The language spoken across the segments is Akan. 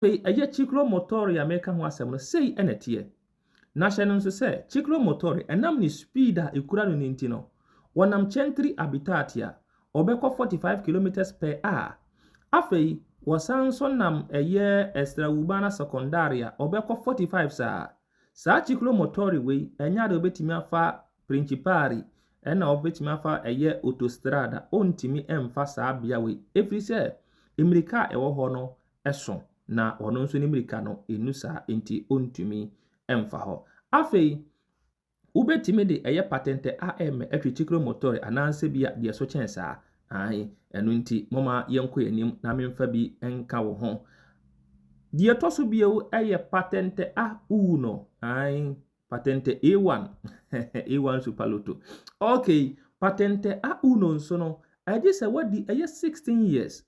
Afei eye cyclomotor ya meka ho asem no sei enete na hye no nso se cyclomotor enam ni speed a ekura no ninti no wonam chentri habitat ya obekọ 45 km per hour. Afei wasan so nam eye extraurbana secondaria obekọ 45 saa cyclomotor we enya de obetimi afa principali ena obetimi afa eye autostrada ontimi emfa saa bia we efiri se emirika ewo ho no eso na ono nso ni mirika no enusa enti ontumi emfa ho. Afei ubetimi de eye patente AM atwi cyclomotor ananse bia de so chensa enu nti moma yenko yanim na memfa bi enka wo ho. Die toso bia eye patente A1 patente A1 A1 superloto. Okay, patente A1 nso no aje se wadi eye 16 years.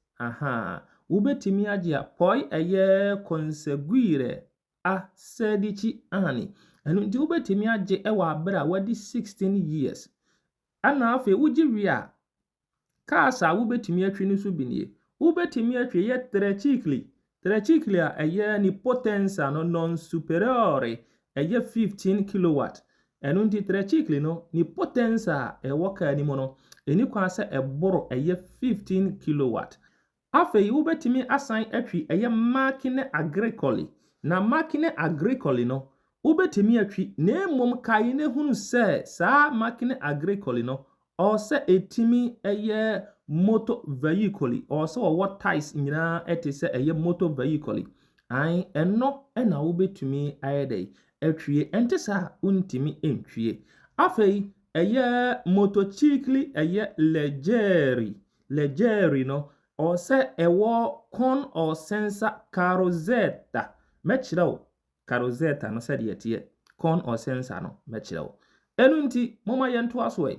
Ubetimi agia poi eye conseguire a sedici anni. Enu nti ubetimi age ewa abra wadi 16 years. Ana afi uji wia kasa ubetimi atwi ni so binie. Ubetimi atwi ye tricycle a eye ni potenza no non superiore eye 15 kilowatt. Enu nti tricycle no ni potenza e woka ni mo no eni kwa se eboro eye 15 kilowatt. Afei ubetimi asan atwi eye makine agricole na makine agricole no ubetimi atwi na emom kai ne hunu se saa makine agricole no o se etimi eye motor vehicle o se wo ties nyina etise eye motor vehicle eno ena ubetimi ayede atwie ente saa untimi entwie. Afei eye motocycle eye leggeri no o se ewo con or sensor carrozetta mechirawo carrozetta no se de yetie con or sensor no mechirawo enu nti moma yento aso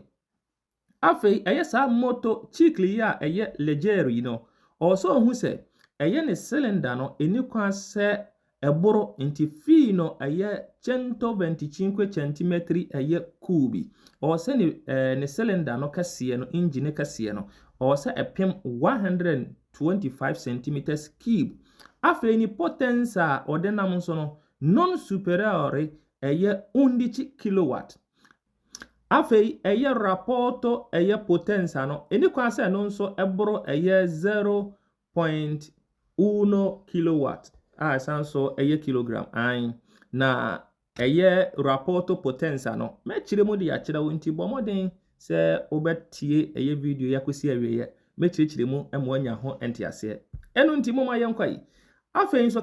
afei eye sa motocycle ya eye leggeri no o so hu se eye ne cylinder no eni kwa se eboro nti fi no eye 125 cm eye kubi o se ne cylinder no kase no engine kase no o se epem 125 cm cube. Afei ni potenza odenam nso no non superiore eye 11 kilowatt. Afei eye rapporto eye potenza no eni kwa se no nso eboro eye 0.1 kilowatt sanso eye kilogram na eye rapporto potenza no mechire mu de ya kire wonti bomoden se obetie eye video yakosi awie ye mechire mu emo anya ho entiase enu nti moma yenkwai. Afei nso